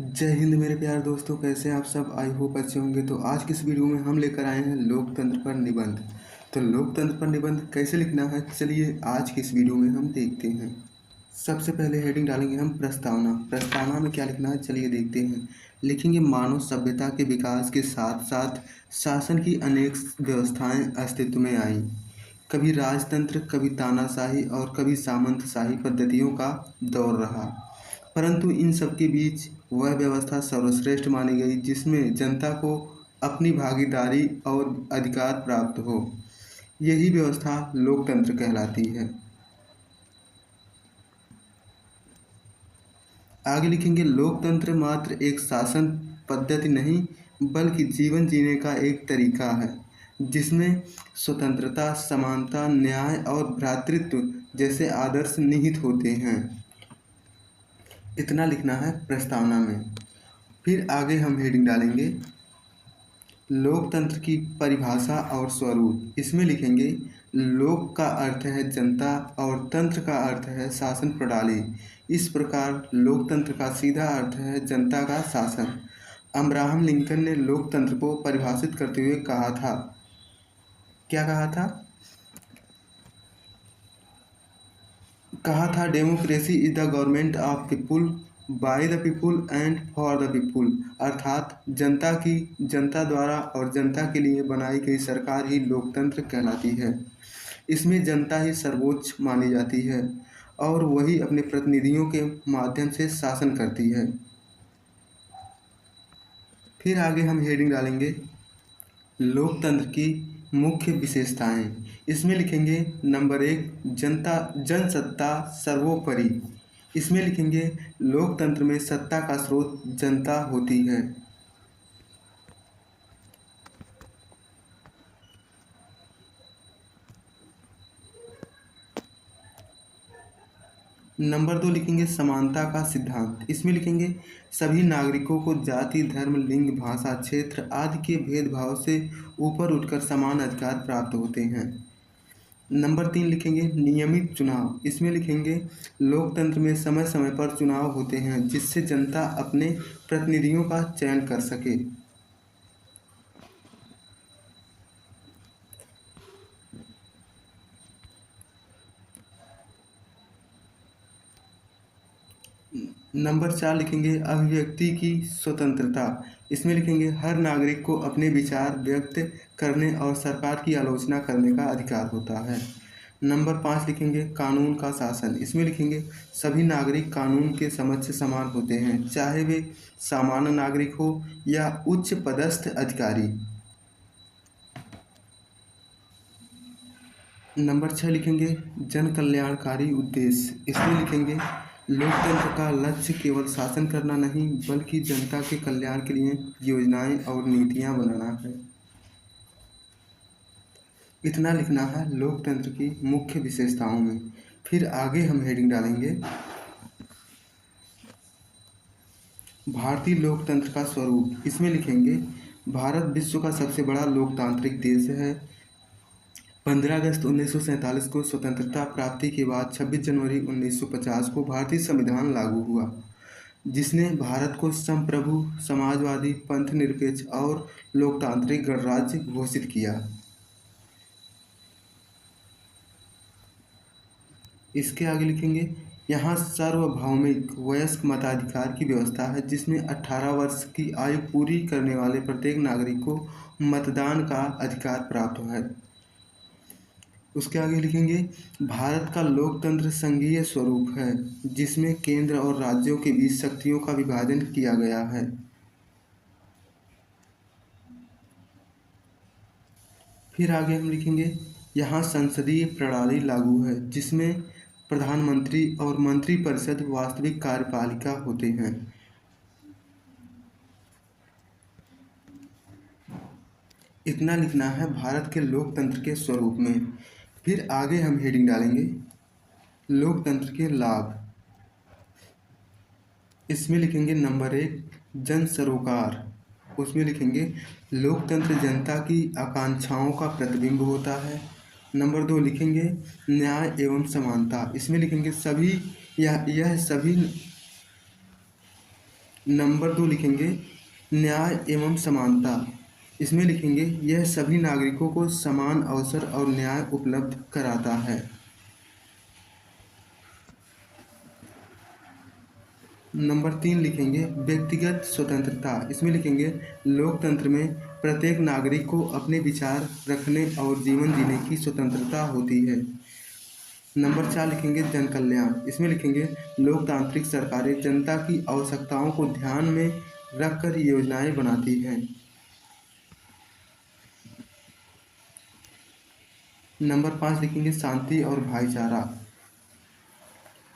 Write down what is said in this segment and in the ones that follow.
जय हिंद मेरे प्यारे दोस्तों, कैसे हैं आप सब। आई होप अच्छे होंगे। तो आज की इस वीडियो में हम लेकर आए हैं लोकतंत्र पर निबंध। तो लोकतंत्र पर निबंध कैसे लिखना है, चलिए आज की इस वीडियो में हम देखते हैं। सबसे पहले हेडिंग डालेंगे हम प्रस्तावना। प्रस्तावना में क्या लिखना है, चलिए देखते हैं। लिखेंगे मानव सभ्यता के विकास के साथ साथ शासन की अनेक व्यवस्थाएं अस्तित्व में आई। कभी राजतंत्र, कभी तानाशाही और कभी सामंतशाही पद्धतियों का दौर रहा, परंतु इन सब के बीच वह व्यवस्था सर्वश्रेष्ठ मानी गई जिसमें जनता को अपनी भागीदारी और अधिकार प्राप्त हो। यही व्यवस्था लोकतंत्र कहलाती है। आगे लिखेंगे लोकतंत्र मात्र एक शासन पद्धति नहीं बल्कि जीवन जीने का एक तरीका है जिसमें स्वतंत्रता, समानता, न्याय और भ्रातृत्व जैसे आदर्श निहित होते हैं। इतना लिखना है प्रस्तावना में। फिर आगे हम हेडिंग डालेंगे लोकतंत्र की परिभाषा और स्वरूप। इसमें लिखेंगे लोक का अर्थ है जनता और तंत्र का अर्थ है शासन प्रणाली। इस प्रकार लोकतंत्र का सीधा अर्थ है जनता का शासन। अब्राहम लिंकन ने लोकतंत्र को परिभाषित करते हुए कहा था, क्या कहा था? Democracy is the government of people, by the people and for the people. अर्थात जनता द्वारा और जनता के लिए बनाई गई सरकार ही लोकतंत्र कहलाती है। इसमें जनता ही सर्वोच्च मानी जाती है और वही अपने प्रतिनिधियों के माध्यम से शासन करती है। फिर आगे हम हेडिंग डालेंगे लोकतंत्र की मुख्य विशेषताएं। इसमें लिखेंगे नंबर 1 जनसत्ता सर्वोपरि। इसमें लिखेंगे लोकतंत्र में सत्ता का स्रोत जनता होती है। नंबर 2 लिखेंगे समानता का सिद्धांत। इसमें लिखेंगे सभी नागरिकों को जाति, धर्म, लिंग, भाषा, क्षेत्र आदि के भेदभाव से ऊपर उठकर समान अधिकार प्राप्त होते हैं। नंबर 3 लिखेंगे नियमित चुनाव। इसमें लिखेंगे लोकतंत्र में समय समय पर चुनाव होते हैं जिससे जनता अपने प्रतिनिधियों का चयन कर सके। नंबर 4 लिखेंगे अभिव्यक्ति की स्वतंत्रता। इसमें लिखेंगे हर नागरिक को अपने विचार व्यक्त करने और सरकार की आलोचना करने का अधिकार होता है। नंबर 5 लिखेंगे कानून का शासन। इसमें लिखेंगे सभी नागरिक कानून के समक्ष समान होते हैं, चाहे वे सामान्य नागरिक हो या उच्च पदस्थ अधिकारी। नंबर 6 लिखेंगे जन कल्याणकारी उद्देश्य। इसमें लिखेंगे लोकतंत्र का लक्ष्य केवल शासन करना नहीं बल्कि जनता के कल्याण के लिए योजनाएं और नीतियां बनाना है। इतना लिखना है लोकतंत्र की मुख्य विशेषताओं में। फिर आगे हम हेडिंग डालेंगे भारतीय लोकतंत्र का स्वरूप। इसमें लिखेंगे भारत विश्व का सबसे बड़ा लोकतांत्रिक देश है। 15 अगस्त 1947 को स्वतंत्रता प्राप्ति के बाद 26 जनवरी 1950 को भारतीय संविधान लागू हुआ जिसने भारत को संप्रभु, समाजवादी, पंथ निरपेक्ष और लोकतांत्रिक गणराज्य घोषित किया। इसके आगे लिखेंगे यहाँ सार्वभौमिक वयस्क मताधिकार की व्यवस्था है जिसमें 18 वर्ष की आयु पूरी करने वाले प्रत्येक नागरिक को मतदान का अधिकार प्राप्त है। उसके आगे लिखेंगे भारत का लोकतंत्र संघीय स्वरूप है जिसमें केंद्र और राज्यों के बीच शक्तियों का विभाजन किया गया है। फिर आगे हम लिखेंगे यहाँ संसदीय प्रणाली लागू है जिसमें प्रधानमंत्री और मंत्रिपरिषद वास्तविक कार्यपालिका होते हैं। इतना लिखना है भारत के लोकतंत्र के स्वरूप में। फिर आगे हम हेडिंग डालेंगे लोकतंत्र के लाभ। इसमें लिखेंगे नंबर 1 जन सरोकार। उसमें लिखेंगे लोकतंत्र जनता की आकांक्षाओं का प्रतिबिंब होता है। नंबर 2 लिखेंगे न्याय एवं समानता। इसमें लिखेंगे यह सभी नंबर 2 लिखेंगे न्याय एवं समानता। इसमें लिखेंगे यह सभी नागरिकों को समान अवसर और न्याय उपलब्ध कराता है। नंबर 3 लिखेंगे व्यक्तिगत स्वतंत्रता। इसमें लिखेंगे लोकतंत्र में प्रत्येक नागरिक को अपने विचार रखने और जीवन जीने की स्वतंत्रता होती है। नंबर 4 लिखेंगे जन कल्याण। इसमें लिखेंगे लोकतांत्रिक सरकारें जनता की आवश्यकताओं को ध्यान में रखकर योजनाएं बनाती हैं। नंबर 5 लिखेंगे शांति और भाईचारा।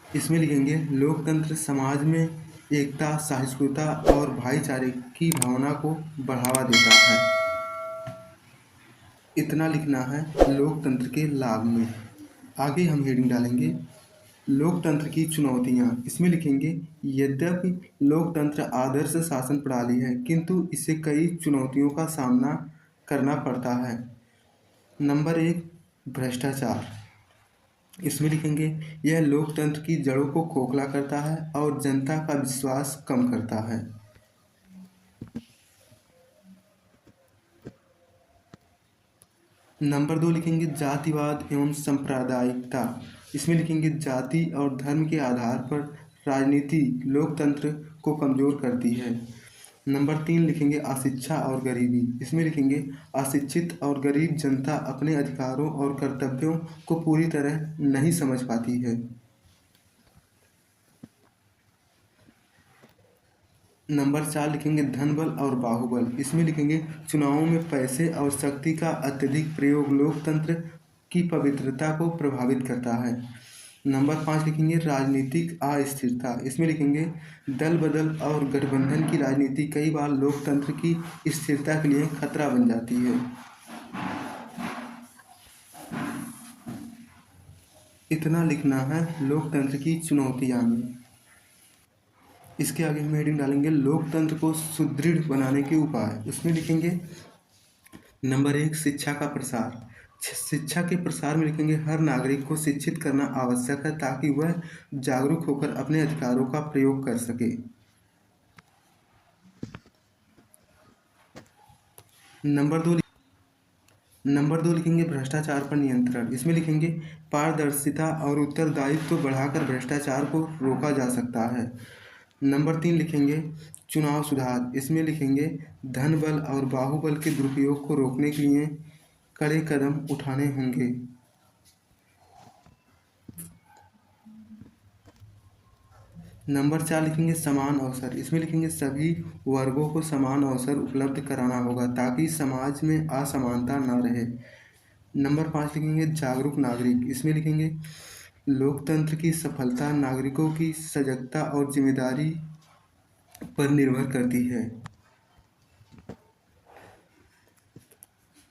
इसमें लिखेंगे लोकतंत्र समाज में एकता, सहिष्णुता और भाईचारे की भावना को बढ़ावा देता है। इतना लिखना है लोकतंत्र के लाभ में। आगे हम हेडिंग डालेंगे लोकतंत्र की चुनौतियां। इसमें लिखेंगे यद्यपि लोकतंत्र आदर्श शासन प्रणाली है, किंतु इसे कई चुनौतियों का सामना करना पड़ता है। नंबर 1 भ्रष्टाचार। इसमें लिखेंगे यह लोकतंत्र की जड़ों को खोखला करता है और जनता का विश्वास कम करता है। नंबर 2 लिखेंगे जातिवाद एवं सांप्रदायिकता। इसमें लिखेंगे जाति और धर्म के आधार पर राजनीति लोकतंत्र को कमजोर करती है। नंबर 3 लिखेंगे अशिक्षा और गरीबी। इसमें लिखेंगे अशिक्षित और गरीब जनता अपने अधिकारों और कर्तव्यों को पूरी तरह नहीं समझ पाती है। नंबर 4 लिखेंगे धन बल और बाहुबल। इसमें लिखेंगे चुनावों में पैसे और शक्ति का अत्यधिक प्रयोग लोकतंत्र की पवित्रता को प्रभावित करता है। नंबर 5 लिखेंगे राजनीतिक अस्थिरता। इसमें लिखेंगे दल बदल और गठबंधन की राजनीति कई बार लोकतंत्र की स्थिरता के लिए खतरा बन जाती है। इतना लिखना है लोकतंत्र की चुनौतियां में। इसके आगे हम हेडिंग डालेंगे लोकतंत्र को सुदृढ़ बनाने के उपाय। उसमें लिखेंगे नंबर 1 शिक्षा का प्रसार। शिक्षा के प्रसार में लिखेंगे हर नागरिक को शिक्षित करना आवश्यक है ताकि वह जागरूक होकर अपने अधिकारों का प्रयोग कर सके। नंबर 2 लिखेंगे भ्रष्टाचार पर नियंत्रण। इसमें लिखेंगे पारदर्शिता और उत्तरदायित्व तो बढ़ाकर भ्रष्टाचार को रोका जा सकता है। नंबर 3 लिखेंगे चुनाव सुधार। इसमें लिखेंगे धन बल और बाहुबल के दुरुपयोग को रोकने के लिए कड़े कदम उठाने होंगे। नंबर 4 लिखेंगे समान अवसर। इसमें लिखेंगे सभी वर्गों को समान अवसर उपलब्ध कराना होगा ताकि समाज में असमानता न रहे। नंबर 5 लिखेंगे जागरूक नागरिक। इसमें लिखेंगे लोकतंत्र की सफलता नागरिकों की सजगता और जिम्मेदारी पर निर्भर करती है।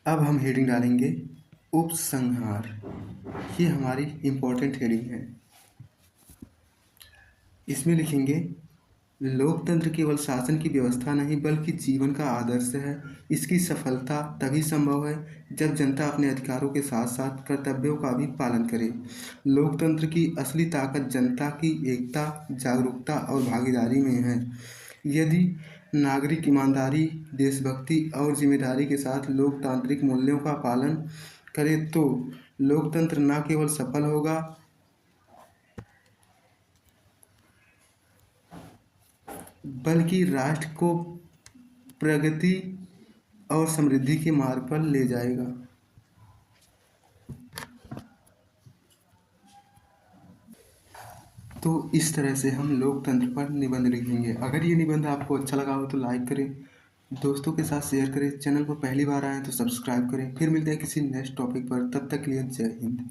अब हम हेडिंग डालेंगे उपसंहार। ये हमारी इम्पोर्टेंट हेडिंग है। इसमें लिखेंगे लोकतंत्र केवल शासन की व्यवस्था नहीं बल्कि जीवन का आदर्श है। इसकी सफलता तभी संभव है जब जनता अपने अधिकारों के साथ साथ कर्तव्यों का भी पालन करे। लोकतंत्र की असली ताकत जनता की एकता, जागरूकता और भागीदारी में है। यदि नागरिक ईमानदारी, देशभक्ति और जिम्मेदारी के साथ लोकतांत्रिक मूल्यों का पालन करे तो लोकतंत्र न केवल सफल होगा बल्कि राष्ट्र को प्रगति और समृद्धि के मार्ग पर ले जाएगा। तो इस तरह से हम लोकतंत्र पर निबंध लिखेंगे। अगर ये निबंध आपको अच्छा लगा हो तो लाइक करें, दोस्तों के साथ शेयर करें, चैनल पर पहली बार आए तो सब्सक्राइब करें। फिर मिलते हैं किसी नेक्स्ट टॉपिक पर, तब तक के लिए जय हिंद।